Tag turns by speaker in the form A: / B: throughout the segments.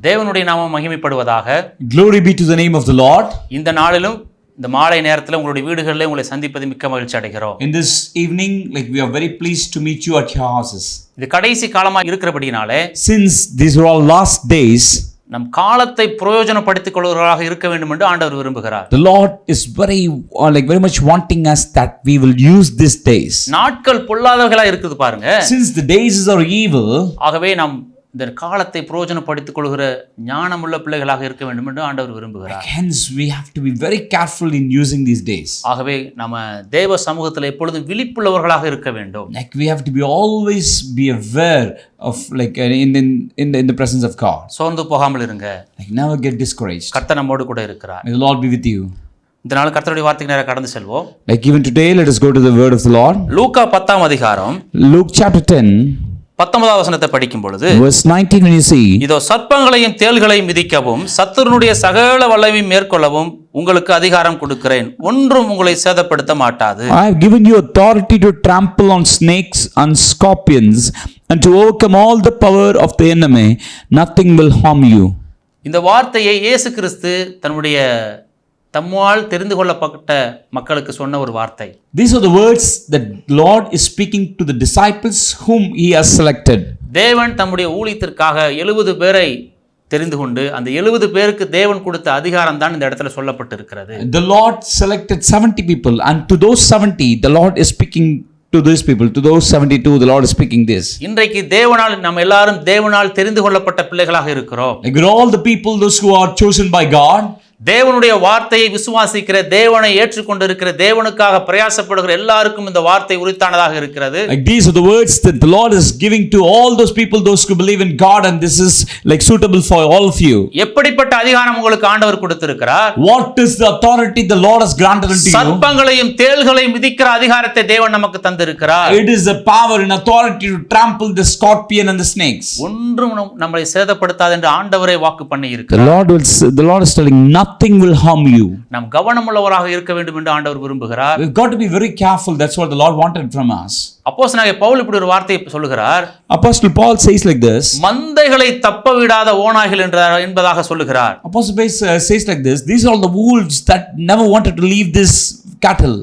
A: தேவனுடைய நாமம் மகிமைப்படுவதாக.
B: Glory be to the name of the Lord.
A: இந்த நாளிலும் இந்த மாலை நேரத்தில் உங்களுடைய வீடுகளிலே உங்களை சந்திப்பது மிக்க மகிழ்ச்சி அடைகிறோம்.
B: In this evening, we are very pleased to meet you at your houses.
A: இது கடைசி காலமாக இருக்கிறபடினாலே,
B: Since these are all last days,
A: நம் காலத்தை பிரயோஜனப்படுத்திக் கொள்வர்களாக இருக்க வேண்டும் என்று ஆண்டவர் விரும்புகிறார்.
B: the Lord is very much wanting us that we will use these days.
A: நாட்கள் பொல்லாதவர்களா இருக்குது பாருங்க.
B: Since the days are evil,
A: ஆகவே நாம் இந்த காலத்தை பிரயோஜனப்படுத்திக் கொள்கிற ஞானமுள்ள பிள்ளைகளாக இருக்க வேண்டும் என்று ஆண்டவர் விரும்புகிறார்.
B: hence we have to be very careful in using these days.
A: ஆகவே நம்ம தேவ சமூகத்தில் எப்பொழுதும் விழிப்புள்ளவர்களாக இருக்க வேண்டும்.
B: We have to be always be aware of in the presence of God.
A: சோர்ந்து போகாமல் இருங்க.
B: Never get discouraged.
A: கர்த்தர் நம்மோடு கூட இருக்கிறார்.
B: May the Lord be with you.
A: இந்த நாள் கர்த்தருடைய வார்த்தைக்கு நேரா கடந்து செல்வோம்.
B: Even today, let us go to the word of the Lord.
A: லூக்கா 10ஆம் அதிகாரம்
B: Luke chapter 10.
A: 19வது வசனத்தை படிக்கும் பொழுது,
B: verse 19, when you see,
A: இதோ சர்ப்பங்களையும் தேள்களையும் மிதிக்கவும் சத்துருனுடைய சகல வல்லமையும் மேற்கொள்ளவும் உங்களுக்கு அதிகாரம் கொடுக்கிறேன், ஒன்றும் உங்களை சேதப்படுத்த மாட்டாது.
B: I have given you authority to trample on snakes and scorpions and to overcome all the power of the enemy. Nothing will harm you.
A: இந்த வார்த்தையை இயேசு கிறிஸ்து தம்மால் தெரிந்து கொள்ளப்பட்ட மக்களுக்கு சொன்ன ஒரு வார்த்தை.
B: These are the words that Lord is speaking to the disciples whom he has selected.
A: தேவன் தம்முடைய ஊழியத்திற்காக 70 பேரை தெரிந்து கொண்டு அந்த 70 பேருக்கு தேவன் கொடுத்த அதிகாரம் தான் இந்த இடத்துல சொல்லப்பட்டிருக்கிறது.
B: The Lord selected 70 people, and to those 70 the Lord is speaking to these people. To those 72 the Lord is speaking this.
A: இன்றைக்கு தேவனால் நம்ம எல்லாரும் தேவனால் தெரிந்து கொள்ளப்பட்ட பிள்ளைகளாக இருக்கிறோம்.
B: Like all the people, those who are chosen by God,
A: தேவனுடைய வார்த்தையை விசுவாசிக்கிற, தேவனை ஏற்றுக்கொண்டிருக்கிற, தேவனுக்காக பிரயாசப்படுகிற எல்லாருக்கும் இந்த வார்த்தை உரித்தானதாக இருக்கிறது.
B: Like these are the words that the Lord is giving to all those people, those who believe in God, and this is like suitable for all of you.
A: எப்படிப்பட்ட அதிகாரம் உங்களுக்கு ஆண்டவர் கொடுத்திருக்கிறார்?
B: What is the authority the Lord has granted unto you?
A: சர்ப்பங்களையும் தேள்களையும் மிதிக்கிற அதிகாரத்தை தேவன் நமக்கு தந்திருக்கிறார்.
B: It is the power and authority to trample the scorpion and the snakes.
A: ஒன்றும் நம்மை சேதப்படுத்தாது என்று ஆண்டவரே வாக்கு பண்ணி இருக்கிறார்.
B: The Lord is telling nothing will harm you.
A: நாம் கவனமுள்ளவராக இருக்க வேண்டும் என்று ஆண்டவர் விரும்புகிறார்.
B: We've got to be very careful. That's what the Lord wanted from us.
A: அப்போஸ்தலனாகிய பவுல் இப்படி ஒரு வார்த்தையை சொல்லுகிறார்.
B: Apostle Paul says like this.
A: மந்தைகளை தப்பவிடாத ஓநாய்கள் என்பதாக சொல்லுகிறார்.
B: Apostle Paul says like this. These are all the wolves that never wanted to leave this cattle.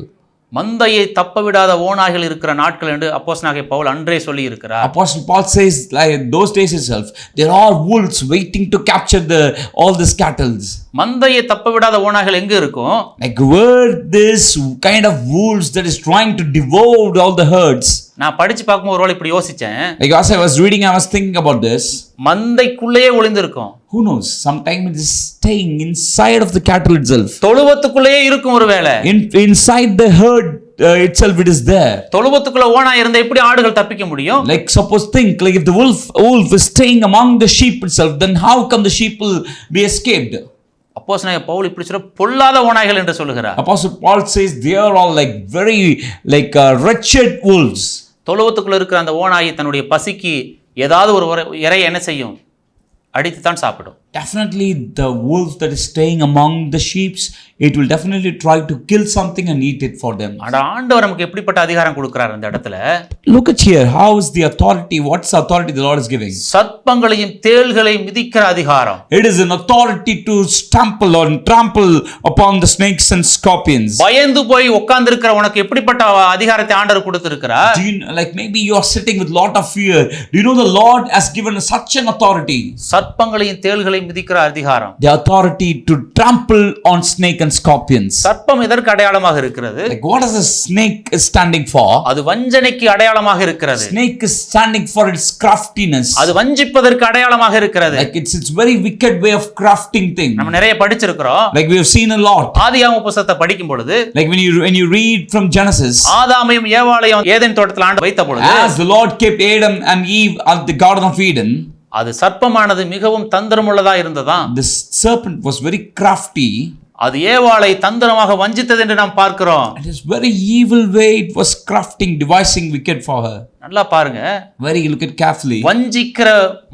A: மந்தையை தப்பவிடாத ஓநாய்கள் இருக்கிற நாட்கள் என்று அப்போஸ்தலனாகிய பவுல் அன்றே சொல்லி இருக்கிறார்.
B: Apostle Paul says like those days itself there are wolves waiting to capture all these cattle.
A: மந்தையை தப்பவிடாத ஓநாய்கள் எங்க இருக்கும்?
B: Like where this kind of wolves that is trying to devour all the herds.
A: நான் படிச்சு பார்க்கும்போது ஒருவேளை இப்படி யோசிச்சேன்.
B: Like as I was reading, I was thinking about this.
A: மந்தைக்குள்ளேயே ஒளிந்திருக்கும்.
B: Who knows? Sometimes it is staying inside of the cattle itself.
A: தொழுவத்துக்குள்ளேயே இருக்கும் ஒருவேளை.
B: Inside the herd itself it is there.
A: தொழுவத்துக்குள்ள ஓநாய் இருந்தா எப்படி ஆடுகள் தப்பிக்க முடியும்?
B: Like suppose think like if the wolf is staying among the sheep itself, then how come the sheep will be escaped?
A: அப்போஸ்தலனாகிய பவுல் இப்படி சொல்ற பொல்லாத ஓநாய்கள் என்று சொல்லுகிறார்.
B: Apostle Paul says they are all like very wretched wolves.
A: தொழுவத்துக்குள்ள இருக்கிற அந்த ஓநாய் தன்னுடைய பசிக்கு ஏதாவது ஒரு இறை என்ன செய்யும்? அடித்து தான் சாப்பிடும்.
B: Definitely the wolf that is staying among the sheep, it will definitely try to kill something and eat it for them.
A: அட ஆண்டவர் நமக்கு எப்படிப்பட்ட அதிகாரம் கொடுக்கிறார் இந்த இடத்துல?
B: Look at here, how is the authority, what's the authority the Lord is giving?
A: சர்ப்பங்களையும் தேள்களையும் மிதிக்கிற அதிகாரம்.
B: It is an authority to trample upon the snakes and scorpions.
A: பயந்து போய் உட்கார்ந்திருக்கிற உனக்கு எப்படிப்பட்ட அதிகாரத்தை ஆண்டவர் கொடுத்திருக்கிறார்?
B: Do you like maybe you are sitting with lot of fear. Do you know the Lord has given such an authority?
A: சர்ப்பங்களையும் தேள்களையும் மிதிக்கிற அதிகாரம்.
B: The authority to trample on snake and scorpions.
A: சர்ப்பம் எதற்கு அடையாளமாக இருக்கிறது?
B: Like what is a snake is standing for?
A: அது வஞ்சனைக்கு அடையாளமாக இருக்கிறது.
B: Snake is standing for its craftiness.
A: அது வஞ்சிப்பதற்கு அடையாளமாக இருக்கிறது.
B: Like it's very wicked way of crafting thing.
A: நம்ம நிறைய படிச்சிருக்கிறோம்.
B: Like we have seen a lot.
A: ஆதியாகம புத்தகத்தை படிக்கும் பொழுது,
B: like when you read from Genesis,
A: ஆதாமையும் ஏவாளையும் ஏதேன் தோட்டத்தில் ஆண்டவர் வைத்த பொழுது,
B: as the Lord kept Adam and Eve at the Garden of Eden,
A: அது சர்ப்பமானது மிகவும் தந்திரமுள்ளதா இருந்ததா.
B: the serpent was very crafty.
A: அது ஏவாளை தந்திரமாக வஞ்சித்தது என்று நாம் பார்க்கிறோம்.
B: It is very evil way it was crafting, devising wicked for her.
A: நல்லா பாருங்க.
B: Look at carefully.
A: வஞ்சிக்கிற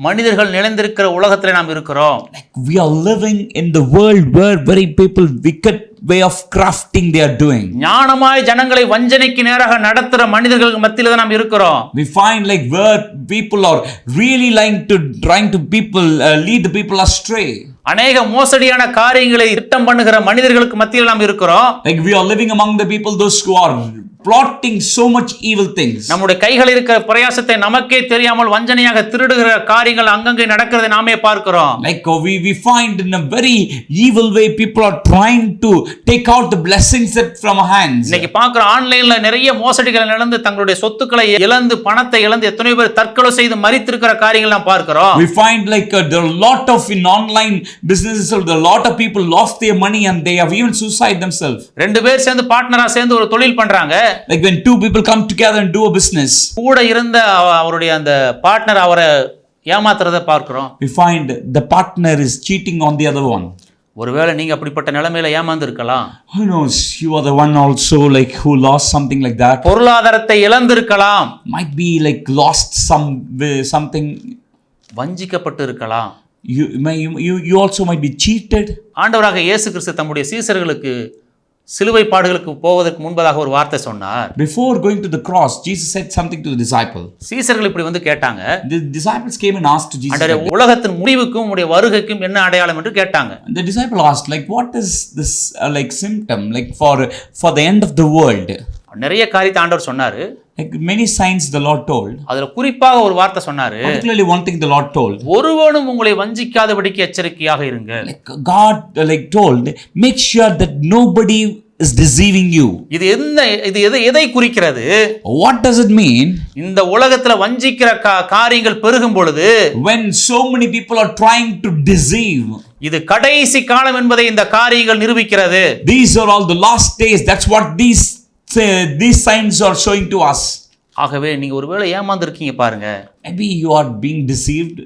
A: மனிதர்கள் நிறைந்திருக்கிற உலகத்திலே நாம் இருக்கிறோம்.
B: Like we are living in the world where very people wicked way of crafting they are doing.
A: ஞானமாய் ஜனங்களை வஞ்சனைக்கு நேராக நடத்துற மனிதர்களுக்கு மத்தியில தான் நாம் இருக்கிறோம்.
B: We find like where people are really trying to people lead the people astray.
A: அநேக மோசடியான காரியங்களை திட்டம் பண்ணுகிற மனிதர்களுக்கு மத்தியில் நாம் இருக்கிறோம்.
B: Like we are living among the people those who are plotting so much evil things.
A: நம்முடைய கைகளில் இருக்கிற பிரயாசத்தை நமக்கே தெரியாமல் வஞ்சனையாக திருடுகிற காரியங்கள் அங்கங்கே நடக்கிறதை நாமே பார்க்கிறோம்.
B: Like we find in a very evil way people are trying to take out the blessings that from our hands.
A: இன்னைக்கு பார்க்கிற ஆன்லைன்ல நிறைய மோசடிகள் நடந்து தங்களுடைய சொத்துக்களை இழந்து பணத்தை இழந்து எத்தனை பேர் தற்கொலை செய்து மரித்திருக்கிற காரியங்கள் நாம் பார்க்கிறோம்.
B: We find like there are a lot of in online businesses, a lot of people lost their money and they have even suicide themselves.
A: ரெண்டு பேர் சேர்ந்து பார்ட்னரா சேர்ந்து ஒரு தொழில் பண்றாங்க.
B: Like when two people come together and do a business,
A: கூட இருந்த அவருடைய அந்த பார்ட்னர் அவரை ஏமாத்துறதை பார்க்கிறோம்.
B: we find the partner is cheating on the other one.
A: ஒருவேளை நீங்க அப்படிப்பட்ட நிலைமையில ஏமாந்து இருக்கலாம்.
B: Who knows, you are the one also like who lost something like that.
A: பொருளாதாரத்தை இழந்திருக்கலாம்.
B: Might be like lost something.
A: வஞ்சிக்கப்பட்டு இருக்கலாம்.
B: You also might be cheated.
A: ஆண்டவராக இயேசு கிறிஸ்து தம்முடைய சீசர்களுக்கு சிலுவை பாடுகளுக்கு போவதற்கு முன்பதாக ஒரு வார்த்தை சொன்னார்.
B: Before going to the cross, Jesus said something to the disciple.
A: சீசர்கள் இப்படி வந்து கேட்டாங்க.
B: The disciples came and asked to Jesus.
A: ஆண்டவரே, உலகத்தின் முடிவுக்கும் உம்முடைய வருகைக்கும் என்ன அடையாளம் என்று கேட்டாங்க.
B: The disciple asked like what is this like symptom like for the end of the world?
A: நிறைய காரியத்தை ஆண்டவர் சொன்னாரு.
B: Like many signs the Lord told.
A: அதுல குறிப்பாக ஒரு வார்த்தை சொன்னாரு.
B: Particularly one thing the Lord told.
A: ஒருவனும் உங்களை வஞ்சிக்காதபடிக்கு எச்சரிக்கையாக இருங்க.
B: Like God like told, make sure that nobody is deceiving you.
A: இது எதை குறிக்கிறது?
B: What does it mean?
A: இந்த உலகத்துல வஞ்சிக்கிற காரியங்கள் பெருகும் பொழுது,
B: when so many people are trying to deceive,
A: இது கடைசி காலம் என்பதை இந்த காரியங்கள் நிரூபிக்கிறது.
B: These are all the last days. That's what these signs are showing to us.
A: ஆகவே நீங்க ஒருவேளை ஏமாந்து இருக்கீங்க பாருங்க.
B: Maybe you are being deceived.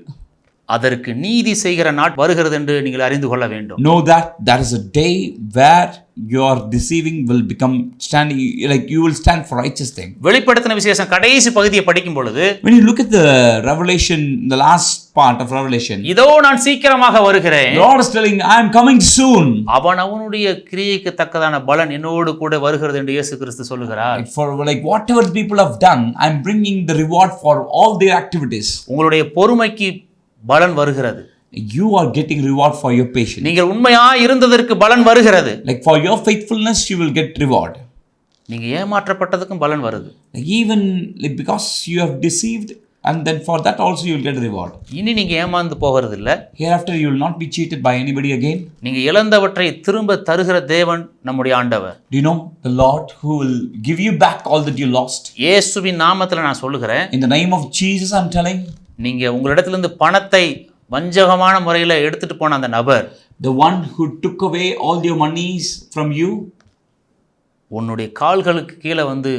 A: அதற்கு நீதி செய்கிற நாட் வருகிறது என்று நீங்கள் அறிந்து கொள்ள வேண்டும்.
B: Know that there is a day where your deceiving will become standing, like you will stand for righteous thing.
A: வெளிப்படுத்தின விசேஷம் கடைசி பகுதியை படிக்கும் பொழுது,
B: when you look at the Revelation, the last part of Revelation,
A: இதோ நான் சீக்கிரமாக வருகிறேன்.
B: God is telling, I am coming soon.
A: அவனுடைய கிரியைக்கு தக்கதான பலன் என்னோடு கூட வருகிறது என்று இயேசு கிறிஸ்து சொல்லுகிறார்.
B: For like whatever the people have done, I am bringing the reward for all their activities.
A: உங்களுடைய பொறுமைக்கு பலன் வருகிறது.
B: You are getting reward for your patience.
A: நீங்கள் உண்மையாய் இருந்ததற்கு பலன் வருகிறது.
B: Like for your faithfulness you will get reward.
A: நீங்க ஏமாற்றப்பட்டதுக்கும் பலன் வருது.
B: Even like because you have deceived, and then for that also you will get a reward.
A: இனி நீங்க ஏமாந்து போகிறது இல்ல.
B: Hereafter you will not be cheated by anybody again.
A: நீங்க இழந்தவற்றை திரும்ப தருகிற தேவன் நம்முடைய ஆண்டவர்.
B: Do you know the Lord who will give you back all that you lost?
A: இயேசுவின் நாமத்துல நான் சொல்லுகிறேன்.
B: In the name of Jesus I'm telling.
A: நீங்க உங்களிடத்திலிருந்து பணத்தை வஞ்சகமான முறையில் எடுத்துட்டு போன அந்த நபர்,
B: the one who took away all your monies from you,
A: உன்னுடைய கால்களுக்கு கீழே வந்து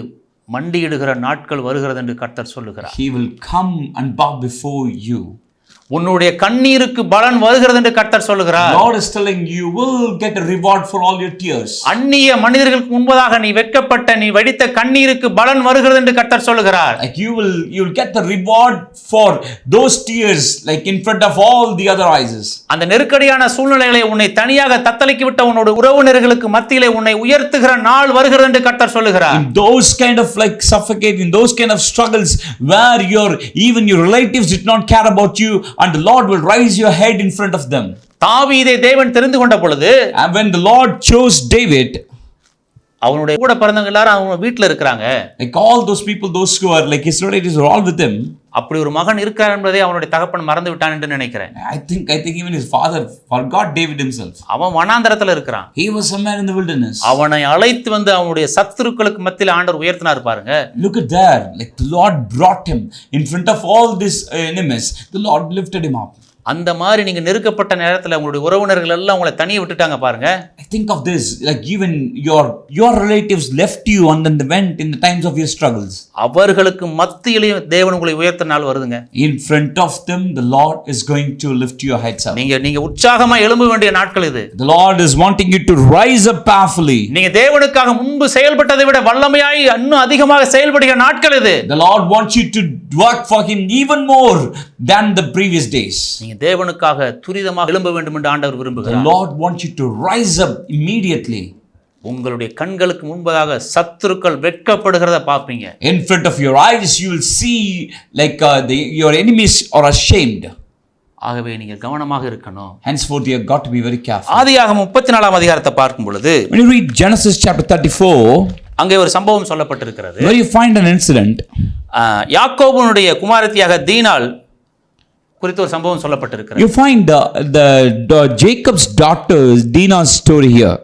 A: மண்டியிடுகிற நாட்கள் வருகிறது என்று கர்த்தர் சொல்லுகிறார்.
B: he will come and bow before you.
A: உன்னுடைய கண்ணீருக்கு பலன் வருகிறது என்று கர்த்தர் சொல்லுகிறார்.
B: God is telling you will get a reward for all your tears.
A: அந்நிய மனிதர்களுக்கு முன்பதாக நீ வெட்கப்பட்ட நீ வடித்த கண்ணீருக்கு பலன் வருகிறது என்று கர்த்தர் சொல்லுகிறார்.
B: Like you will get the reward for those tears like in front of all the other eyes.
A: அந்த நெருக்கடியான சூழ்நிலைகளை உன்னை தனியாக தத்தளிக்கி விட்ட உன்னோட உறவினர்களுக்கு மத்தியிலே உன்னை உயர்த்துகிற நாள் வருகிறது என்று கர்த்தர் சொல்லுகிறார்.
B: In those kind of like suffocating, those kind of struggles where even your relatives did not care about you, and the Lord will raise your head in front of them.
A: தாவீதை தேவன் தெரிந்து கொண்ட பொழுது,
B: and when the Lord chose David,
A: அவனுடைய கூட பிறந்தவங்க எல்லாரும் அவங்க வீட்ல இருக்காங்க.
B: like all those people, those who are like his relatives are all with him.
A: அப்படி ஒரு மகன் இருக்கிறார் என்பதை அவனுடைய தகப்பன் மறந்து விட்டான் என்று நினைக்கிறேன்.
B: I think even his father forgot David himself.
A: அவன் வனாந்தரத்துல இருக்கிறான்.
B: He was somewhere in the wilderness.
A: அவனை அழைத்து வந்து அவனுடைய சத்துருக்களுக்கு மத்தியில் ஆண்டவர் உயர்த்தினார் பாருங்க.
B: Look at there, like the Lord brought him in front of all these enemies. The Lord lifted him up.
A: அந்த மாதிரி நீங்க நெருக்கப்பட்ட நேரத்துல உங்களுடைய உறவினர்கள் எல்லாம் உங்களை தனியே விட்டுட்டாங்க பாருங்க.
B: I think of this, like even your relatives left you and then they went in the times of your struggles.
A: அவர்களுக்கு மத்தியிலேயும் தேவன் உங்களை உயர்த்த நாள் வருதுங்க.
B: In front of them, the Lord is going to lift your heads up.
A: நீங்க உற்சாகமா எழும்ப வேண்டிய நாட்கள் இது.
B: The Lord is wanting you to rise up powerfully.
A: நீங்க தேவனுக்காக முன்பு செயல்பட்டதை விட வல்லமையாய் இன்னும் அதிகமாக செயல்படுகிற நாட்கள் இது.
B: The Lord wants you to work for Him even more than the previous days.
A: நீங்க தேவனுக்காக துரிதமாக எழும்ப வேண்டும் என்று ஆண்டவர்
B: The
A: விரும்புகிறார்.
B: Lord wants you to rise up immediately.
A: உங்களுடைய கண்களுக்கு முன்பதாக சத்துருக்கள் வெட்கப்படுகிறத பாப்பீங்க.
B: In front of your eyes, you will see like your enemies are ashamed.
A: ஆகவே நீங்க கவனமாக இருக்கணும்.
B: Henceforth, you have got to be very careful.
A: ஆதியாகமம் 34ஆம் அதிகாரத்தை பார்க்கும் பொழுது
B: When you read Genesis chapter 34,
A: அங்கே ஒரு சம்பவம் சொல்லப்பட்டிருக்கிறது.
B: where you find an incident,
A: யாக்கோபுனுடைய குமாரத்தியாக தீனாள் குறித்து ஒரு சம்பவம் சொல்லப்பட்டிருக்கிறது.
B: you find the Jacob's daughter Dinah's story here.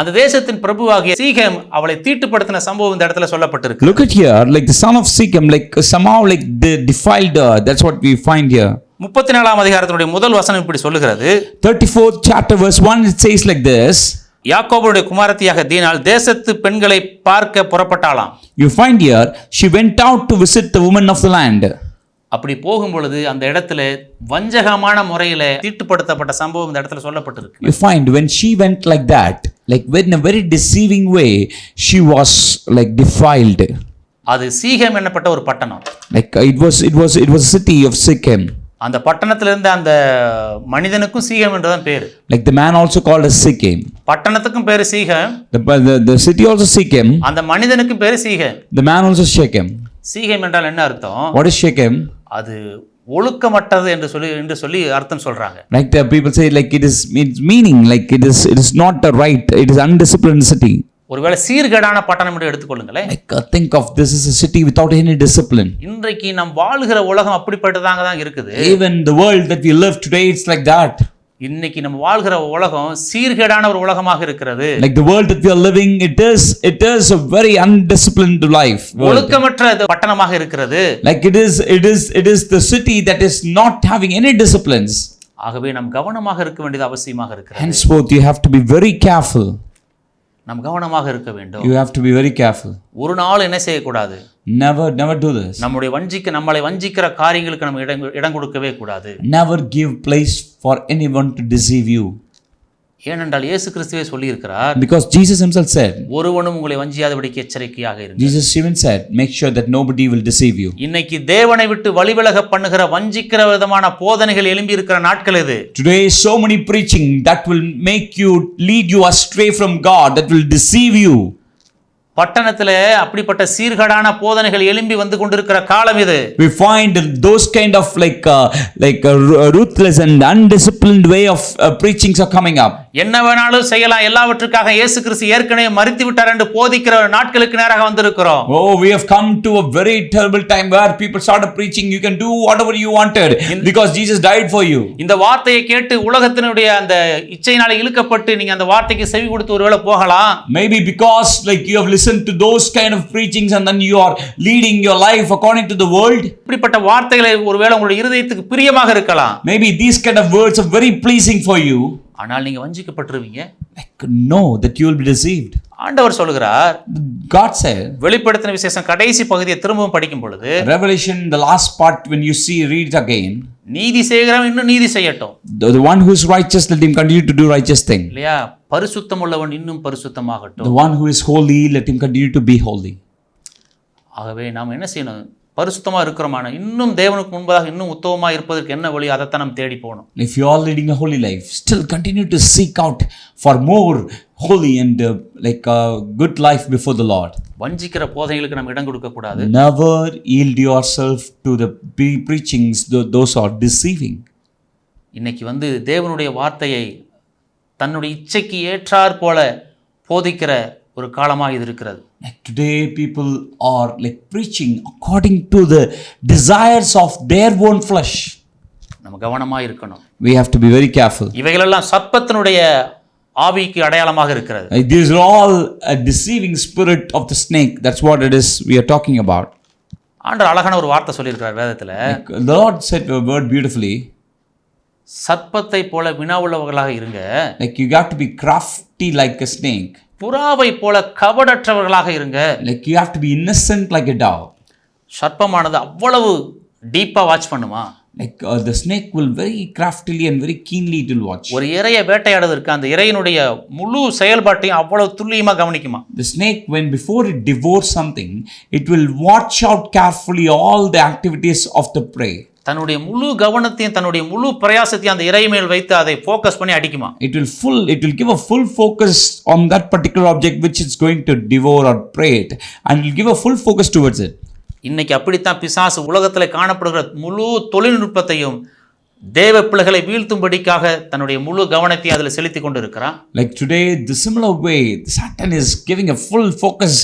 A: அந்த தேசத்தின் பிரபுவாகிய சீகேம் அவளை தீட்டுப்படுத்தின சம்பவம் இந்த இடத்துல சொல்லப்பட்டிருக்கு.
B: Look at here, like the son of Shechem, like somehow like they defiled her. That's what we find here.
A: 34ஆம் அதிகாரத்தினுடைய முதல் வசனம் இப்படி சொல்லுகிறது.
B: 34th chapter verse 1, it says like this.
A: யாக்கோபுடைய குமாரத்தியாக தீனாள் தேசத்து பெண்களை பார்க்க புறப்பட்டாளாம்.
B: You find here, she went out to visit the women of the land.
A: அப்படி போகும் பொழுது அந்த இடத்துல வஞ்சகமான முறையில தீட்டுப்படுத்தப்பட்ட சம்பவம் இந்த இடத்துல சொல்லப்பட்டிருக்கு.
B: You find when she went like that, like in a very deceiving way, she was like defiled.
A: அது சீகேம் என்னப்பட்ட ஒரு பட்டணம்.
B: Like it was a city of Shechem.
A: அந்த பட்டணத்துல இருந்த அந்த மனிதனுக்கும் சீகேம் என்றுதான் பேரு.
B: Like the man also called as Shechem.
A: பட்டணத்துக்கும் பேரு சீகேம்.
B: The city also Shechem.
A: அந்த மனிதனுக்கும் பேரு சீகேம்.
B: The man also Shechem.
A: சீகேம் என்றால் என்ன அர்த்தம்?
B: What is Shechem?
A: அது ஒழுக்கமற்றது என்று சொல்லி அர்த்தம் சொல்றாங்க.
B: Like the people say, like it is meaning like it is not the right, it is undisciplined city.
A: ஒருவேளை சீர்கேடான பட்டணம் என்று எடுத்துக்கொள்ளுங்களேன்.
B: Like think of this is a city without any discipline.
A: இன்றைக்கு நாம் வாழ்கிற உலகம் அப்படிப்பட்டதாக தான் இருக்குது.
B: Even the world that we live today, it's like that.
A: இன்னைக்கு நம்ம வாழ்கிற உலகம் சீர்கேடான ஒரு உலகமாக இருக்கிறது.
B: Like the world that we are living, it is a very undisciplined life.
A: ஒழுக்கமற்ற பட்டணமாக இருக்கிறது.
B: Like it is the city that is not having any disciplines.
A: ஆகவே நாம் கவனமாக இருக்க வேண்டியது அவசியமாக இருக்கிறது.
B: Henceforth, you have to be very careful.
A: நாம் கவனமாக இருக்க வேண்டும்.
B: You have to be very careful.
A: ஒரு நாள் என்ன செய்யக்கூடாது?
B: Never do this.
A: நம்மளை வஞ்சிக்கிற காரியங்களுக்கு நம்ம இடம் கொடுக்கவே கூடாது.
B: Never give place for anyone to deceive you.
A: ஏனென்றால் இயேசு கிறிஸ்துவே சொல்லி இருக்கிறார்.
B: Because Jesus himself said.
A: ஒருவனும் உங்களை வஞ்சியாதபடிக்கு எச்சரிக்கையாக இருங்கள்.
B: Jesus even said, make sure that nobody will deceive you.
A: இன்னைக்கு தேவனை விட்டு வழிவிலக பண்ணுகிற வஞ்சிக்கிற விதமான போதனைகள் எழும்பி இருக்கிற நாட்கள் இது.
B: Today so many preaching that will make you lead you astray from God, that will deceive you.
A: பட்டணத்திலே அப்படிப்பட்ட சீர்கேடான போதனைகள் எழும்பி வந்து கொண்டிருக்கிற காலம் இது.
B: We find those kind of like ruthless and undisciplined way of preachings are coming up.
A: என்ன வேணாலும் செய்யலாம், எல்லாவற்றுக்காக இயேசு கிறிஸ்து ஏற்கனவே மரித்து விட்டார் என்று போதிக்கிற நாட்களுக்கு நேராக வந்திருக்கிறோம்.
B: Oh, we have come to a very terrible time where people started preaching you can do whatever you wanted because Jesus died for you.
A: இந்த வார்த்தையை கேட்டு உலகத்தினுடைய அந்த இச்சையினால இழுக்கப்பட்டு நீங்க அந்த வார்த்தைக்கு செவி கொடுத்து ஒருவேளை போகலாம்.
B: Maybe because like you have listened to those kind of preachings and then you are leading your life according to the world.
A: இப்படிப்பட்ட வார்த்தைகளை ஒருவேளை உங்களுடைய இருதயத்துக்கு பிரியமாக இருக்கலாம்.
B: Maybe these kind of words are very pleasing for you.
A: ஆனால் நீங்க வஞ்சிக்கப்பட்டிருவீங்க.
B: Like know that you will be deceived.
A: ஆண்டவர் சொல்கிறார்.
B: God said.
A: வெளிப்படுத்தின விசேஷம் கடைசி பகுதியை திரும்பவும் படிக்கும் பொழுது
B: Revelation the last part when you read it again.
A: நீதி செய்கிறவன் இன்னும் நீதி செய்யட்டும்.
B: The one who is righteous, let him continue to do righteous thing.
A: இல்லையா? பரிசுத்தம் உள்ளவன் இன்னும் பரிசுத்தமாகட்டும்.
B: The one who is holy, let him continue to be holy.
A: ஆகவே நாம் என்ன செய்யணும்? பரிசுத்தமா இருக்கிறோமான இன்னும் தேவனுக்கு முன்பதாக இன்னும் உத்தமமா இருப்பதற்கு என்ன வழி, அதைத்தான் நாம் தேடி போகணும்.
B: If you are leading a holy life, still continue to seek out for more holy and like a good life before the Lord.
A: வஞ்சிக்கிற போதனைகளுக்கு நாம் இடம் கொடுக்க கூடாது.
B: Never yield yourself to the preachings those are deceiving.
A: இன்னைக்கு வந்து தேவனுடைய வார்த்தையை தன்னுடைய இச்சைக்கு ஏற்றார் போல போதிக்கிற ஒரு காலமாக இது இருக்கிறது.
B: Like today people are like preaching according to the desires of their own flesh.
A: நம்ம கவனமா இருக்கணும்.
B: We have to be very careful.
A: இவைகளெல்லாம் சர்ப்பத்தினுடைய ஆவிக்கு அடையாளமாக இருக்கிறது.
B: These are all a deceiving spirit of the snake. That's what it is we are talking about.
A: ஆண்டவர் அழகான ஒரு வார்த்தை சொல்லியிருக்கிறார் வேதத்துல.
B: The Lord said a word beautifully.
A: சர்ப்பத்தை போல வினாவுள்ளவர்களாக இருங்க,
B: Like you have to be crafty like a snake.
A: புறாவை போல கபடற்றவர்களாக இருங்க.
B: Like you have to be innocent like a dove.
A: சர்ப்பமானது அவ்வளவு டீப்பா வாட்ச் பண்ணுமா?
B: Like the snake will very craftily and very keenly it will watch.
A: ஒரு இரையை வேட்டையாடுவதற்கு அந்த இரையினுடைய முழு செயல்பாட்டையும் அவ்வளவு துல்லியமா கவனிக்குமா?
B: The snake, when before it devours something, it will watch out carefully all the activities of the prey.
A: தன்னுடைய முழு கவனத்தையும் தன்னுடைய முழு பிரயாசத்தையும் அந்த இறை மேல் வைத்து அதை ஃபோக்கஸ் பண்ணி அடிக்குமா?
B: It will give a full focus on that particular object which it's going to devour or prey it, and will give a full focus towards it.
A: இன்னைக்கு அப்படித்தான் பிசாசு உலகத்தில் காணப்படுகிற முழு தொழில்நுட்பத்தையும் தேவ பிள்ளைகளை வீழ்த்தும்படிக்காக தன்னுடைய முழு கவனத்தையும் அதில் செலுத்தி கொண்டு இருக்கிறான்.
B: Like today, the similar way, Satan is giving a full focus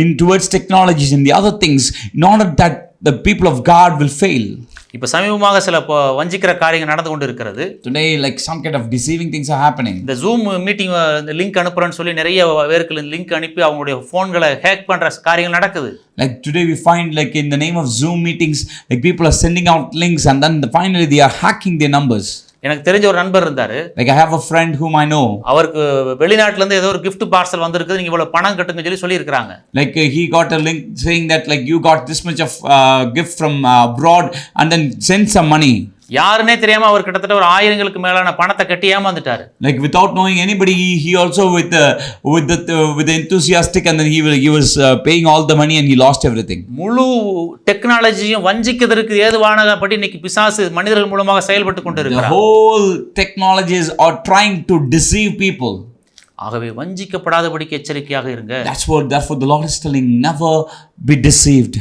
B: in towards technologies and the other things in order that the people of God will fail.
A: இப்போ சமீபமாக சில வஞ்சிக்கிற காரியங்கள் நடந்து கொண்டு இருக்கிறது.
B: Today, like some kind of deceiving things are happening.
A: இந்த zoom meeting link அனுப்புறேன்னு சொல்லி நிறைய பேருக்கு லிங்க் அனுப்பி அவங்களுடைய ஃபோன்களை ஹேக் பண்ற காரியங்கள் நடக்குது.
B: Like today we find like in the name of Zoom meetings, like people are sending out links and then finally they are hacking their numbers.
A: எனக்கு தெரிஞ்ச ஒரு நண்பர் இருந்தாரு.
B: Like I have a friend whom I know.
A: அவருக்கு வெளிநாட்டுல இருந்து ஏதோ ஒரு gift parcel வந்திருக்கு, நீங்க இவ்வளவு பணம் கட்டுங்க சொல்லி இருக்காங்க.
B: Like he got a link saying that like you got this much of gift from abroad and then send some money.
A: யாருனே தெரியாம அவர் கிட்டத்தட்ட ஒரு 1000ங்களுக்கு மேலான பணத்தை கட்டி ஏமாந்துட்டாரு.
B: Like without knowing anybody, he also with the enthusiastic and then he was paying all the money and he lost everything.
A: முழு டெக்னாலஜியும் வஞ்சிக்கிறதுக்கு ஏதுவானபடி இன்னைக்கு பிசாசு மனிதர்கள் மூலமாக செயல்பட்டு கொண்டு
B: The
A: இருக்கிறார்.
B: whole technologies are trying to deceive people.
A: ஆகவே வஞ்சிக்கப்படாதபடிக்கு எச்சரிக்கையாக இருங்க.
B: Therefore the Lord is telling, never be deceived.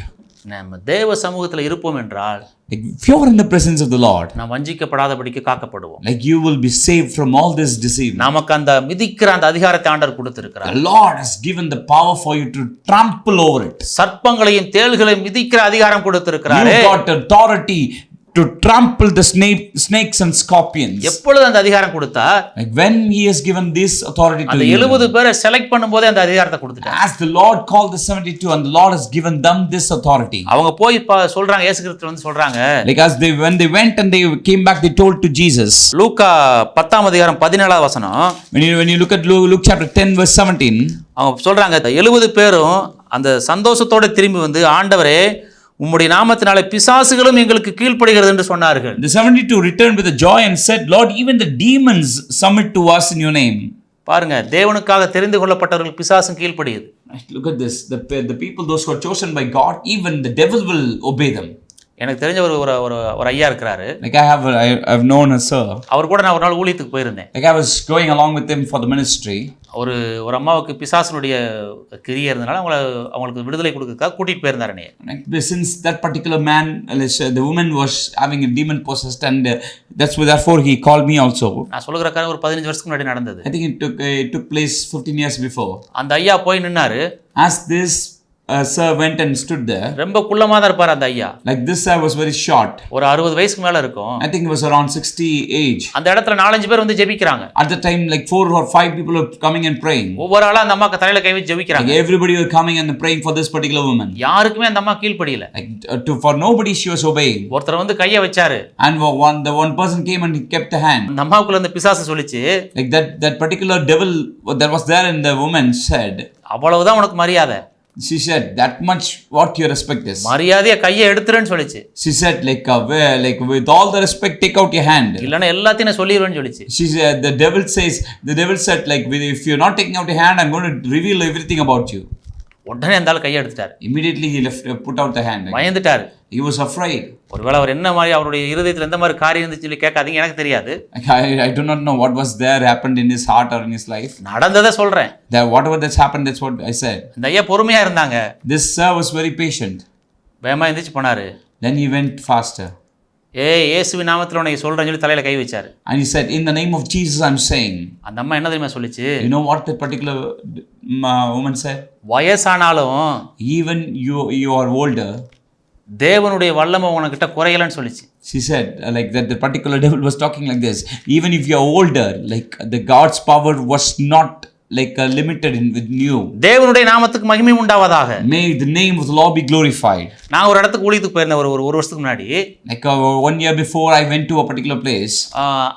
A: நம்ம தேவ சமூகத்துல இருப்போம் என்றால்,
B: Like if you are in the presence of the Lord,
A: நாம் வஞ்சிக்கப்படாதபடிக்கு காக்கப்படுவோம்.
B: like you will be saved from all this deceit.
A: நமக்கு அந்த மிதிக்கிற அந்த அதிகாரத்தை ஆண்டவர் கொடுத்திருக்கிறார்.
B: The Lord has given the power for you to trample over it.
A: சர்ப்பங்களையும் தேள்களையும் மிதிக்கிற அதிகாரம் கொடுத்திருக்கிறார்.
B: You got authority to trample the snakes and scorpions.
A: எப்பொழுது அந்த அதிகாரம் கொடுத்தார்?
B: Like when he has given this authority to
A: அந்த
B: you.
A: 70 பேரை செலக்ட் பண்ணும்போதே அந்த அதிகாரத்தை கொடுத்துட்டார்.
B: As the Lord called the 72 and the Lord has given them this authority.
A: அவங்க போய் சொல்றாங்க, இயேசு கிறிஸ்து வந்து சொல்றாங்க.
B: Like when they went and they came back, they told to Jesus.
A: லூக்கா 10ஆம் அதிகாரம் 17வது வசனம்.
B: When you look at Luke chapter 10 verse 17.
A: அவங்க சொல்றாங்க 70 பேரும் அந்த சந்தோஷத்தோட திரும்பி வந்து, ஆண்டவரே உம்முடைய நாமத்தினாலே பிசாசுகளும் எங்களுக்கு கீழ்ப்படுகிறது என்று சொன்னார்கள்.
B: The 72 returned with a joy and said, Lord, even the demons submit to us in your name.
A: பாருங்க, தேவனுக்காக தெரிந்து கொள்ளப்பட்டவர்கள் பிசாசும் கீழ்ப்படியுது.
B: Look at this. The people, those who are chosen by God, even the devil will obey them.
A: எனக்கு தெரிஞ்ச ஒரு ஐயா இருக்கிறாரு.
B: Like I've known a sir.
A: அவர் கூட நான் ஒரு நாள் ஊழியத்துக்கு போயிருந்தேன்.
B: Like I was going along with him for the ministry.
A: ஒரு அம்மாவுக்கு பிசாசுனுடைய கிரியை இருந்தனால அவங்களுக்கு விடுதலை கொடுக்கறதுக்காக கூட்டிட்டு போயிருந்தாரு என்னைய.
B: Since that particular man, the woman was having a demon possessed and therefore he called me also.
A: நான் சொல்லுகிற காரியம் ஒரு 15 வருஷத்துக்கு முன்னாடி நடந்தது.
B: I think it took place 15 years before.
A: அந்த ஐயா போய் நின்னாரு.
B: As this sir went and stood there.
A: ரொம்ப குள்ளமா தான் இருப்பார் அந்த ஐயா.
B: Like this sir was very short.
A: ஒரு 60 வயசுக்கு மேல இருக்கும்.
B: I think it was around 60 age.
A: அந்த இடத்துல 4-5 பேர் வந்து ஜெபிக்கறாங்க.
B: At the time like 4 or 5 people were coming and praying.
A: ஒவ்வொரு ஆளா அந்த அம்மாக்கு தலையில கை வச்சு ஜெபிக்கறாங்க.
B: Like everybody were coming and praying for this particular woman.
A: யாருக்குமே அந்த அம்மா கீழ்ப்படியல.
B: Like for nobody she was obeying.
A: ஒருத்தர் வந்து கையை வச்சாரு.
B: And one person came and he kept the hand.
A: அந்த அம்மாவுக்குள்ள அந்த பிசாசு சொல்லிச்சு.
B: Like that particular devil that was there in the woman said.
A: அவ்வளவுதான் உனக்கு மரியாதை.
B: She said, that much what your respect is.
A: மரியாதையை கையை எடுத்துறேன்னு சொல்லிச்சு.
B: She said like with all the respect take out your hand.
A: இல்லனா எல்லாத்தையும் நான் சொல்லிடுவேன்னு சொல்லிச்சு.
B: She said the devil said like if you're not taking out your hand I'm going to reveal everything about you.
A: உடனே அந்த ஆள் கையை எடுத்துட்டாரு.
B: Immediately he put out the hand.
A: பயந்துட்டாரு.
B: He was afraid.
A: ஒருவேளை அவர் என்ன மாதிரி அவருடைய இருதயத்துல எந்த மாதிரி காரியம் இருந்துச்சு சொல்லி கேட்காதீங்க, எனக்கு தெரியாது.
B: I do not know what was there happened in his heart or in his life.
A: நடந்ததை சொல்றேன்.
B: Whatever that's happened, that's what I said.
A: இந்த ஐயா பொறுமையா இருந்தாங்க.
B: This sir was very patient.
A: வேகமா எந்திரிச்சு போனாரு.
B: Then he went faster.
A: இயேசுவின் நாமத்துல உன்னை சொல்றேன்னு சொல்லி தலையில கை வச்சாரு.
B: And he said, in the name of Jesus I'm saying.
A: அந்த அம்மா என்ன தெரியுமா சொல்லிச்சு?
B: You know what that particular woman said?
A: வயசானாலும்
B: even you are older.
A: தேவனுடைய வல்லமை உனக்கிட்ட குறையலன்னு சொல்லிச்சு.
B: She said like that the particular devil was talking like this. Even if you are older, like the God's power was not limited in with new.
A: தேவனுடைய நாமத்துக்கு மகிமை உண்டாவதாக.
B: May the name of the Lord be glorified.
A: நான் ஒரு இடத்துக்கு ஊழியத்துக்கு போயிருந்தேன் ஒரு வருஷத்துக்கு முன்னாடி.
B: Like 1 year before I went to a particular place.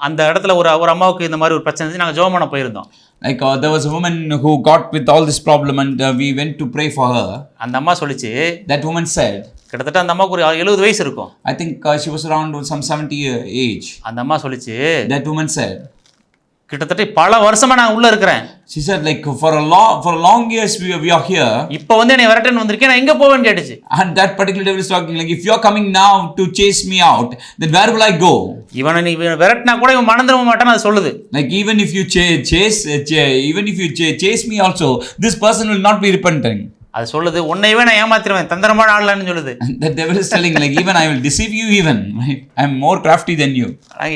A: அந்த இடத்துல ஒரு அம்மாவுக்கு இந்த மாதிரி ஒரு பிரச்சனை இருந்துச்சு. நாங்க ஜெபம் பண்ண போயிருந்தோம்.
B: Like there was a woman who got with all this problem and we went to pray for her.
A: அந்த அம்மா சொல்லிச்சு,
B: That woman said,
A: கிட்டத்தட்ட அந்த அம்மாவுக்கு ஒரு 70 வயசு இருக்கும்.
B: I think she was around some 70 age.
A: அந்த அம்மா சொல்லிச்சு,
B: That woman said,
A: கிட்டத்தட்ட பல வருஷமா நான் உள்ள இருக்கிறேன்.
B: she said like for a long years we are here.
A: இப்போ வந்து என்னை விரட்டன்னு வந்திருக்கேன், நான் எங்க போவேன்னு கேட்டுச்சு.
B: And that particular devil is talking like, if you are coming now to chase me out, then where will I go?
A: இவனை நீ விரட்டினா கூட இவன் மனம் திரும்ப மாட்டான்னு அது சொல்லுது.
B: Like even if you chase me also, this person will not be repenting.
A: அது சொல்லுது, உன்னையவே நான் ஏமாத்திடுவேன், தந்திரமான ஆள்லான்னு சொல்லுது.
B: The devil is telling like, even I will deceive you even. Right? I am more crafty than you.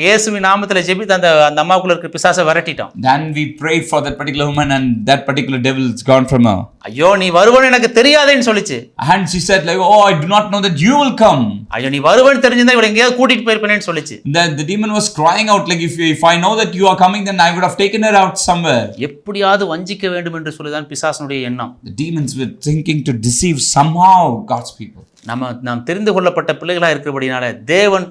A: இயேசுவின் நாமத்துல ஜெபித்து அந்த அம்மாக்குள்ள இருக்க பிசாசை விரட்டிட்டோம்.
B: Then we prayed for that particular woman and that particular devil is gone from her.
A: ஐயோ நீ வருவன்னு எனக்கு தெரியாதேன்னு சொல்லிச்சு.
B: And she said like, oh, I do not know that you will come.
A: ஐயோ நீ வருவன்னு தெரிஞ்சிருந்தா இவளை எங்கேயாவது கூட்டிட்டு போயிருப்பேன்னு சொல்லிச்சு.
B: The demon was crying out like, if I know that you are coming, then I would have taken her out somewhere.
A: எப்படியாவது வஞ்சிக்க வேண்டும் என்று சொல்லிதான் பிசாசனுடைய எண்ணம்.
B: The demons were thinking to deceive somehow God's people.
A: நாம் தெரிந்து கொள்ளப்பட்ட பிள்ளைகளா இருக்கிறபடினால தேவன்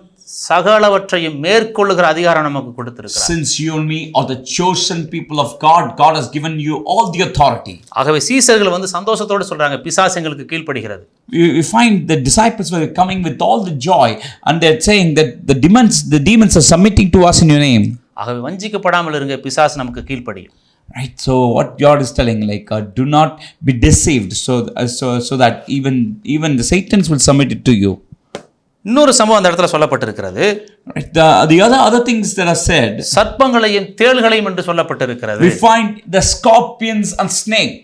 A: சகலவற்றையும் மேற்கொள்ளுகிற அதிகாரம் நமக்கு கொடுத்திருக்கிறார்.
B: Since you and me are the chosen people of God, God has given you all the authority.
A: ஆகவே சீசர்கள் வந்து சந்தோஷத்தோடு சொல்றாங்க, பிசாசு எங்களுக்கு கீழ்ப்படிகிறது.
B: We find the disciples were coming with all the joy and they're saying that the demons are submitting to us in your name.
A: ஆகவே வஞ்சிக்கப்படாமல் இருங்க, பிசாசு நமக்கு கீழ்ப்படியும்.
B: Right, so what God is telling like, do not be deceived, so that even the Satans will submit it to you.
A: இன்னொரு சம்பவம் அந்த இடத்துல சொல்லப்பட்டிருக்கிறது.
B: Right, the other things that are said,
A: சர்ப்பங்களையும் தேள்களையும் என்று சொல்லப்பட்டிருக்கிறது.
B: we find the scorpions and snake.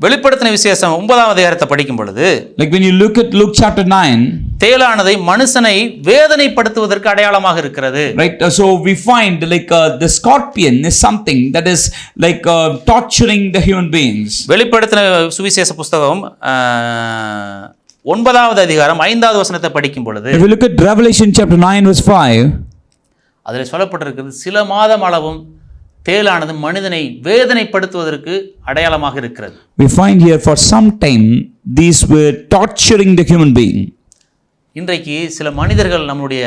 A: வெளிப்படுத்தின விசேஷம் 9ஆம் அதிகாரத்தை படிக்கும் பொழுது,
B: Like when you look at Luke chapter 9,
A: தேளானதை மனுஷனை வேதனைப்படுத்துவதற்கு அடையாளமாக இருக்கிறது.
B: right, so we find like the scorpion is something that is like torturing the human beings.
A: வெளிப்படுத்தின சுவிசேஷ புஸ்தகம் 9ஆவது அதிகாரம் 5வது வசனத்தை படிக்கும் பொழுது,
B: If you look at Revelation chapter 9 verse 5,
A: அதில் சொல்லப்பட்டிருக்கிறது, சில மாதம் அளவும் தேளானது மனிதனை வேதனைப்படுத்துவதற்கு அடையாளமாக இருக்கிறது.
B: we find here for some time these were torturing the human being.
A: இன்றைக்கு சில மனிதர்கள் நம்முடைய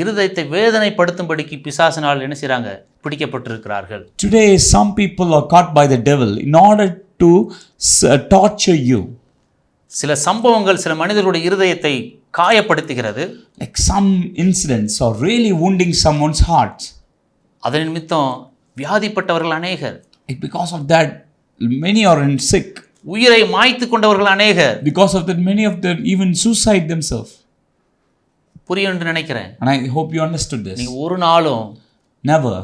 A: இருதயத்தை வேதனைப்படுத்தும்படிக்கு பிசாசினால் என்ன செய்றாங்க, பிடிக்கப்பட்டிருக்கிறார்கள்.
B: Today some people are caught by the devil in order to torture you.
A: சில சம்பவங்கள் சில மனிதர்களுடைய இருதயத்தை காயப்படுத்துகிறது.
B: Like some incidents are really wounding someone's heart.
A: அதன் நிமித்தம் வியாதிப்பட்டவர்கள் அநேகர்.
B: Because of that many are sick.
A: உயிரை மாய்த்து கொண்டவர்கள் அநேகர்.
B: Because of that many of them even suicide themselves.
A: புரியும் என்று நினைக்கிறேன்.
B: And I hope you understood this.
A: நீங்க ஒரு நாளும்
B: Never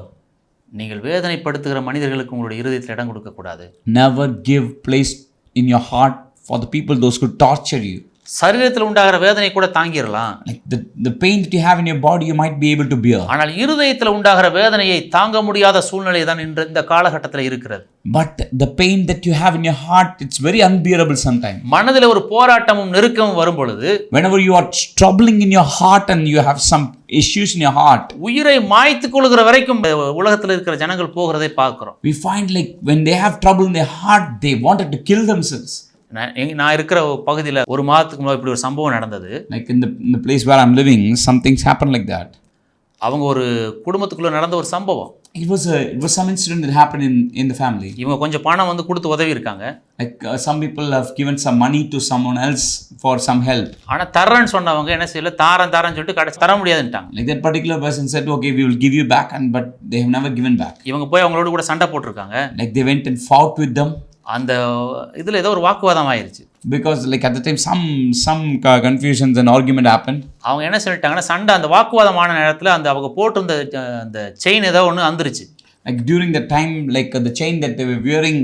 A: நீங்கள் வேதனைப்படுத்துகிற மனிதர்களுக்கு உங்களுடைய இருதயத்தில் இடம் கொடுக்க கூடாது.
B: never give place in your heart for the people those who torture you.
A: சரீரத்தில் உண்டாகிற வேதனை கூட தாங்கிரலாம்.
B: Like the pain that you have in your body you might be able to bear.
A: ஆனால் இருதயத்தில் உண்டாகிற வேதனையை தாங்க முடியாத சூழ்நிலை தான் இந்த காலகட்டத்தில் இருக்கிறது.
B: But the pain that you have in your heart, it's very unbearable sometimes.
A: மனதில் ஒரு போராட்டமும் நெருக்கமும் வரும் பொழுது,
B: Whenever you are troubling in your heart and you have some issues in your heart,
A: உயிரை மாய்த்துக் கொள்கிற வரைக்கும் உலகத்தில் இருக்கிற ஜனங்கள் போகிறதை பார்க்கிறோம்.
B: we find like when they have trouble in their heart, they wanted to kill themselves.
A: நான் இருக்கிற பகுதியில் ஒரு மாதத்துக்கு முன்னாடி இப்படி ஒரு சம்பவம் நடந்தது.
B: Like in the place where I'm living, some things happen like that.
A: அவங்க ஒரு குடும்பத்துக்குள்ள நடந்த ஒரு சம்பவம்.
B: It was some incident that happened in the family.
A: இவங்க கொஞ்சம் பணம் வந்து கொடுத்து உதவி இருக்காங்க.
B: Like some people have given some money to someone else for some help.
A: ஆனா தரேன்னு சொன்னவங்க என்ன செய்யல, தாரன்னு சொல்லிட்டு கடைசி தர முடியாதுன்ட்டாங்க.
B: Like that particular person said, okay, we will give you back, but they have never given back.
A: இவங்க போய் அவங்களோட கூட சண்டை போட்டுருக்காங்க.
B: Like they went and fought with them.
A: அந்த இதுல ஏதோ ஒரு வாக்குவாதம் ஆயிருச்சு.
B: Because like at the time some confusions and argument happened.
A: அவங்க என்ன சொல்லிட்டாங்கன்னா, சண்டை அந்த வாக்குவாதமான நேரத்துல அந்த அவங்க போட்டிருந்த அந்த செயின் ஏதோ ஒன்று வந்துருச்சு.
B: Like during the time, like the chain that they were wearing,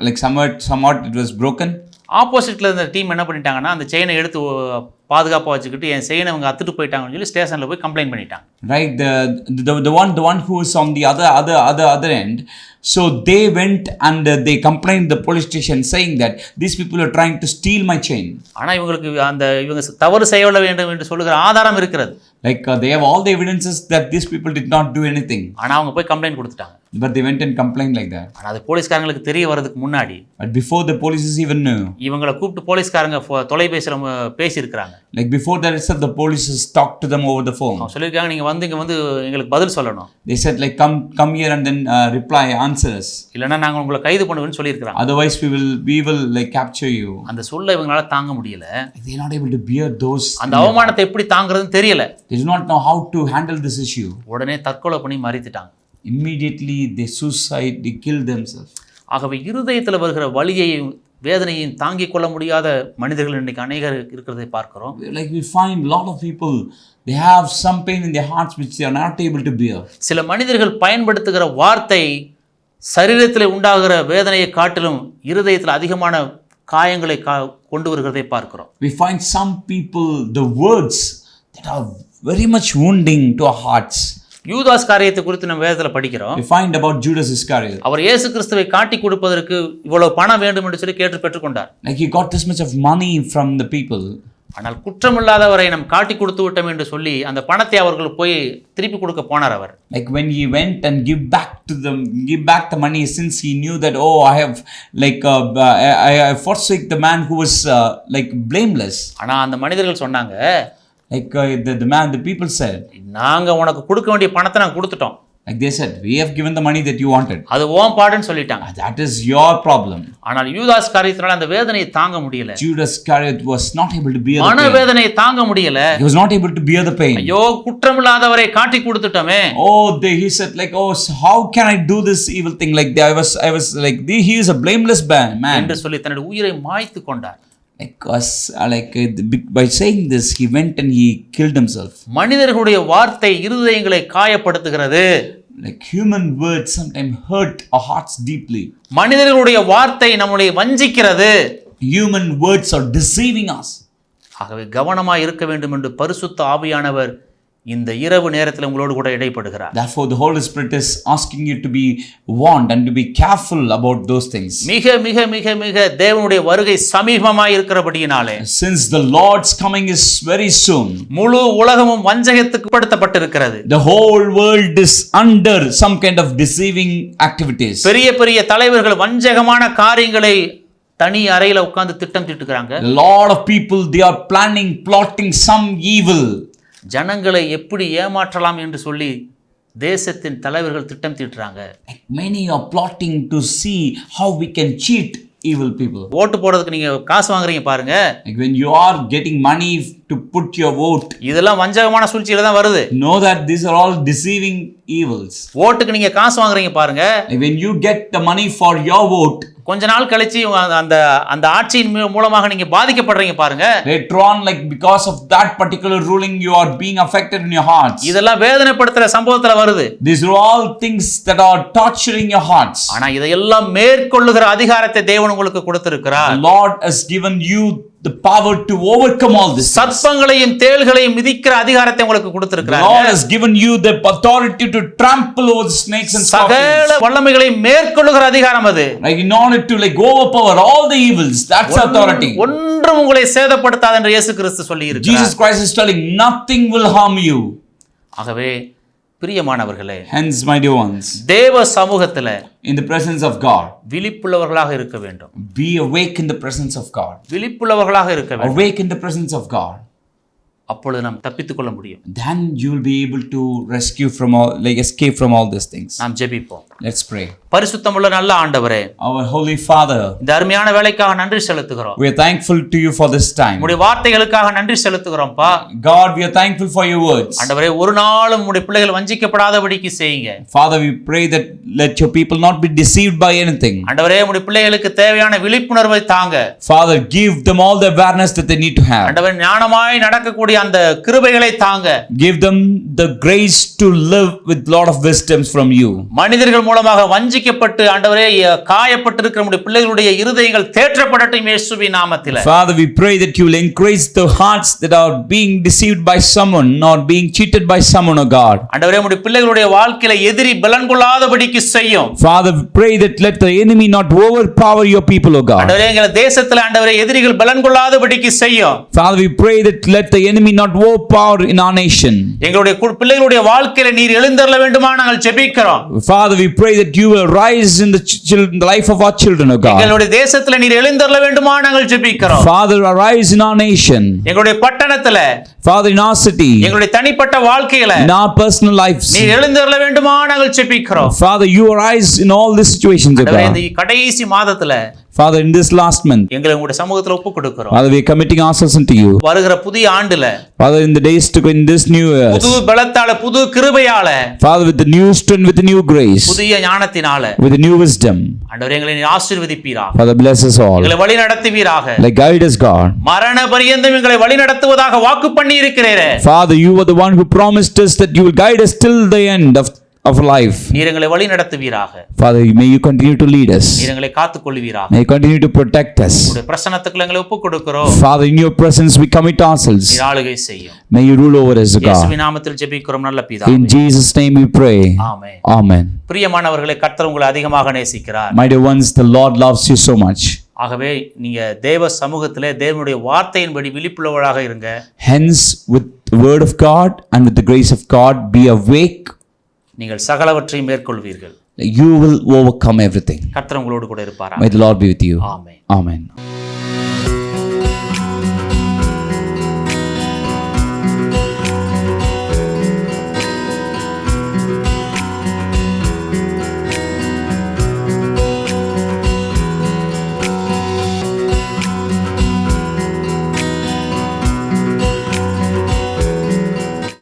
B: like somewhat it was broken.
A: ஆப்போசிட்ல இருந்த டீம் என்ன பண்ணிட்டாங்கன்னா, அந்த செயினை எடுத்து பாதுகாப்பாக வச்சுக்கிட்டு என் செயினை அவங்க அத்துட்டு போயிட்டாங்கன்னு சொல்லி ஸ்டேஷனில் போய் கம்ப்ளைண்ட் பண்ணிட்டாங்க.
B: Right, the one who is on the other end, so they went and they complained the police station saying that these people are trying to steal my chain.
A: ஆனால் இவங்க தவறு செய்ய வேண்டும் என்று சொல்லுகிற ஆதாரம் இருக்கிறது.
B: Like they have all the evidences that these people did not do anything.
A: ஆனால் அவங்க போய் கம்ப்ளைண்ட் கொடுத்துட்டாங்க.
B: But they went and complained like that.
A: ஆனா அது போலீஸ்காரங்களுக்கு தெரிய வரதுக்கு முன்னாடி
B: But before the police even knew,
A: இவங்களை கூப்பிட்டு போலீஸ்காரங்க தொலைபேசியில பேசியிருக்கிறாங்க.
B: like before that itself, the police has talked to them over the phone.
A: அவங்க சொல்லியிருக்காங்க, நீங்க வந்து இங்க வந்து எங்களுக்கு பதில் சொல்லணும்,
B: They said like come here and then reply, answer us.
A: இல்லைன்னா நாங்க உங்களை கைது பண்ணுவோம்னு சொல்லியிருக்கிறாங்க.
B: Otherwise we will like capture you.
A: அந்த சொல்ல இவங்களால தாங்க முடியல.
B: They are not able to bear those.
A: அந்த அவமானத்தை எப்படி தாங்கிறதுன்னு தெரியல.
B: They do not know how to handle this issue.
A: உடனே தற்கொலை பண்ணி மறித்துட்டாங்க.
B: Immediately they suicide, they kill themselves.
A: ஆகவே இருதயத்தில் வருகிற வலியையும் வேதனையும் தாங்கிக் கொள்ள முடியாத மனிதர்கள் இன்னைக்கு அநேகர் இருக்கிறதை பார்க்கிறோம்.
B: Like we find a lot of people, they have some pain in their hearts which they are not able to bear.
A: சில மனிதர்கள் பயன்படுத்துகிற வார்த்தை சரீரத்தில் உண்டாகிற வேதனையை காட்டிலும் இருதயத்தில் அதிகமான காயங்களை கொண்டு வருகிறதை பார்க்கிறோம்.
B: We find some people, the words that are very much wounding to our hearts.
A: யூதாஸ் காரியத்தை குறித்து நம்ம வேதத்தில் படிக்கிறோம்.
B: We find about Judas Iscariot.
A: அவர் இயேசு கிறிஸ்துவை காட்டி கொடுப்பதற்கு இவ்வளவு பணம் வேண்டும் என்று சொல்லி கேட்டு பெற்றுக்கொண்டார்.
B: Like he got this much of money from the people.
A: ஆனால் குற்றமில்லாதவரை நாம் காட்டி கொடுத்து விட்டோம் என்று சொல்லி அந்த பணத்தை அவர்கள் போய் திருப்பி கொடுக்க போனார் அவர்.
B: Like when he went and give back the money, since he knew that, oh, I have like I forsake the man who was like blameless.
A: ஆனா அந்த மனிதர்கள் சொன்னாங்க,
B: Like the people said,
A: நாங்க உனக்கு கொடுக்க வேண்டிய பணத்தை நாங்க கொடுத்துட்டோம்.
B: Like they said, we have given the money that you wanted.
A: அது ஓம் பாடுன்னு சொல்லிட்டாங்க.
B: That is your problem.
A: ஆனால் யூதாஸ் காரியத்தினால அந்த வேதனையை தாங்க முடியல.
B: Judas Iscariot was not able to bear the pain.
A: மன வேதனையை தாங்க முடியல.
B: He was not able to bear the pain.
A: ஐயோ குற்றமில்லாதவரை காட்டி கொடுத்துட்டோமே.
B: Oh, he said like, oh, so how can I do this evil thing? Like I was like, he is a blameless man.
A: என்று சொல்லி தன்னுடைய உயிரை மாய்த்து கொண்டார்.
B: By saying this, he went and he killed himself.
A: மனிதர்களுடைய வார்த்தை இருதயங்களை காயப்படுத்துகிறது.
B: Like human words sometimes hurt our hearts deeply.
A: மனிதர்களுடைய வார்த்தை நம்மை வஞ்சிக்கிறது.
B: Human words are deceiving us.
A: ஆகவே கவனமாக இருக்க வேண்டும் என்று பரிசுத்த ஆவியானவர் இந்த இரவு நேரத்தில் உங்களோடு கூட இடைப்படுகிறார்.
B: Therefore the Holy Spirit is asking you to be warned and to be careful about those things.
A: மிக மிக மிக மிக தேவனுடைய வருகை சமீபமாய் இருக்கிறபடியினாலே,
B: since the Lord's coming is very soon,
A: முழு உலகமும் வஞ்சகத்துக்கு உட்படுத்தப்பட்டிருக்கிறது.
B: The whole world is under some kind of deceiving activities.
A: பெரிய பெரிய தலைவர்கள் வஞ்சகமான காரியங்களை தனி அறையில உட்கார்ந்து திட்டம் தீட்டுகிறாங்க.
B: A lot of people, they are plotting some evil.
A: ஜனங்களை எப்படி ஏமாற்றலாம் என்று சொல்லி தேசத்தின் தலைவர்கள் திட்டம் தீட்டுறாங்க.
B: Many are plotting to see how we can cheat evil people.
A: ஓட்டு போடுறதுக்கு நீங்க காசு வாங்குறீங்க பாருங்க.
B: Like when you are getting money to put your vote,
A: இதெல்லாம் வஞ்சகமான சூழ்ச்சியில தான் வருது.
B: Know that these are all deceiving evils.
A: ஓட்டுக்கு நீங்க காசு வாங்குறீங்க பாருங்க.
B: Like when you get the money for your vote,
A: கொஞ்ச நாள் கழிச்சு அந்த அந்த ஆட்சியின் மூலமாக நீங்க பாதிக்கப்படுறீங்க பாருங்க.
B: Later on, like because of that particular ruling, you are being affected in your hearts.
A: இதெல்லாம் வேதனைப்படுத்துற சம்பவத்துல வருது.
B: These are all things that are torturing your hearts.
A: ஆனா இதையெல்லாம் மேற்கொள்ளுகிற அதிகாரத்தை தேவன் உங்களுக்கு கொடுத்திருக்கிறார்.
B: The Lord has given you the power to overcome all this.
A: சர்ப்பங்களையும் தேள்களையும் மிதிக்கிற அதிகாரத்தை உங்களுக்கு கொடுத்திருக்கிறார்.
B: The Lord has given you the authority to trample over the snakes and scorpions.
A: சகல வல்லமைகளை மேற்கொள்ளுகிற அதிகாரம் அது.
B: Like in order to like overpower all the evils, that's authority.
A: ஒன்றும் உங்களை சேதப்படுத்தாது என்று இயேசு கிறிஸ்து சொல்லி இருக்கிறார்.
B: Jesus Christ is telling nothing will harm you.
A: ஆகவே பிரியமானவர்களே,
B: Hence my dear ones,
A: தேவ சமூகத்திலே
B: in the presence of God,
A: விழிப்புள்ளவர்களாக இருக்க வேண்டும்.
B: be awake in the presence of God.
A: விழிப்புள்ளவர்களாக இருக்க வேண்டும்.
B: Awake in the presence of God.
A: அப்பொழுது நாம் தப்பித்துக் கொள்ள முடியும்.
B: Then you will be able to escape from all these things.
A: நாம் ஜெபிப்போம்.
B: Let's pray.
A: பரிசுத்தமுள்ள நல்ல ஆண்டவரே,
B: Our Holy Father,
A: இந்த அருமையான வேலைக்காக நன்றி செலுத்துகிறோம்.
B: we are thankful to you for this time.
A: உம்முடைய வார்த்தைகளுக்காக நன்றி செலுத்துகிறோம்ப்பா.
B: God, we are thankful for your words.
A: ஆண்டவரே, ஒரு நாளும் உம்முடைய பிள்ளைகள் வஞ்சிக்கப்படாதபடிக்கு செய்யுங்க.
B: Father, we pray that let your people not be deceived by anything.
A: ஆண்டவரே, உம்முடைய பிள்ளைகளுக்கு தேவையான விழிப்புணர்வை தாங்க.
B: Father, give them all the awareness that they need to have.
A: ஆண்டவரே, ஞானமாய் நடக்கக்கூடிய அந்த கிருபைகளை தாங்க.
B: Give them the grace to live with lot of wisdoms from you.
A: மனிதர்கள் மூலமாக வஞ்சிக்கப்பட்டு ஆண்டவரே காயப்பட்டிருக்கிற நம்முடைய பிள்ளைகளுடைய இருதயங்கள் தேற்றப்படட்டும் இயேசுவின் நாமத்திலே.
B: Father, we pray that you will encourage the hearts that are being deceived by someone or being cheated by someone, oh God.
A: ஆண்டவரே, நம்முடைய பிள்ளைகளுடைய வாழ்க்கையில எதிரி பலன் கொள்ளாதபடிக்கு செய்யும்.
B: Father, we pray that let the enemy not overpower your people, oh God.
A: ஆண்டவரே, எங்கள் தேசத்திலே ஆண்டவரே எதிரிகள் பலன் கொள்ளாதபடிக்கு செய்யும்.
B: Father, we pray that let the enemy enemy not overpower in our nation.
A: எங்களுடைய பிள்ளைகளுடைய வாழ்க்கையில நீர் எழுந்தருள வேண்டுமா நாங்கள் ஜெபிக்கிறோம்.
B: Father, we pray that you will rise in the children, the life of our children, O God.
A: எங்களுடைய தேசத்துல நீர் எழுந்தருள வேண்டுமா நாங்கள் ஜெபிக்கிறோம்.
B: Father, arise in our nation.
A: எங்களுடைய பட்டணத்துல,
B: Father, in our city,
A: எங்களுடைய தனிப்பட்ட வாழ்க்கையில
B: in our personal lives.
A: நீர் எழுந்தருள வேண்டுமா நாங்கள் ஜெபிக்கிறோம்.
B: Father, you arise in all these situations, O God.
A: இந்த கடைசி மாதத்துல,
B: Father, in this last month,
A: எங்களை உங்களுடைய சமூகத்துல ஒப்பு கொடுக்கிறோம்.
B: Father, we are committing ourselves into you.
A: வருகிற புதிய ஆண்டுல,
B: Father, in the days to come, in this new year,
A: புது பலத்தால, புது கிருபையால,
B: Father, with the new strength, with the new grace,
A: புதிய ஞானத்தினால,
B: with the new wisdom,
A: ஆண்டவரே எங்களை நீர் ஆசீர்வதிப்பீராக.
B: Father, bless us all.
A: எங்களை வழி நடத்துவீராக.
B: Like guide us, God.
A: மரண பரியந்தம் எங்களை வழி நடத்துவதாக வாக்கு பண்ணி இருக்கிறீரே.
B: Father, you are the one who promised us that you will guide us till the end of life.
A: நீர் எங்களை வழி நடத்துவீராக.
B: Father, may you continue to lead us.
A: நீர் எங்களை காத்துக்கொள்வீராக.
B: May you continue to protect us.
A: உம்முடைய பிரசன்னத்துக்குள்ள எங்களை ஒப்பு கொடுக்கிறோம்.
B: Father, in your presence we commit ourselves.
A: நீர் ஆளுகை செய்யும்.
B: May you rule over us, God.
A: இயேசுவின் நாமத்தில் ஜெபிக்கிறோம் நல்ல பிதாவே.
B: In Jesus' name we pray.
A: Amen.
B: Amen.
A: பிரியமானவர்களே, கர்த்தர் உங்களை அதிகமாக நேசிக்கிறார்.
B: My dear ones, the Lord loves you so much.
A: ஆகவே நீங்க தேவ சமூகத்திலே தேவனுடைய வார்த்தையின்படி விழிப்புள்ளவராக இருங்க.
B: Hence, with the word of God and with the grace of God, be awake.
A: நீங்கள் சகலவற்றையும் மேற்கொள்வீர்கள்.
B: You will overcome everything.
A: கர்த்தர் உங்களோடு கூட இருப்பாரா.
B: May the Lord be with you.
A: Amen.
B: Amen.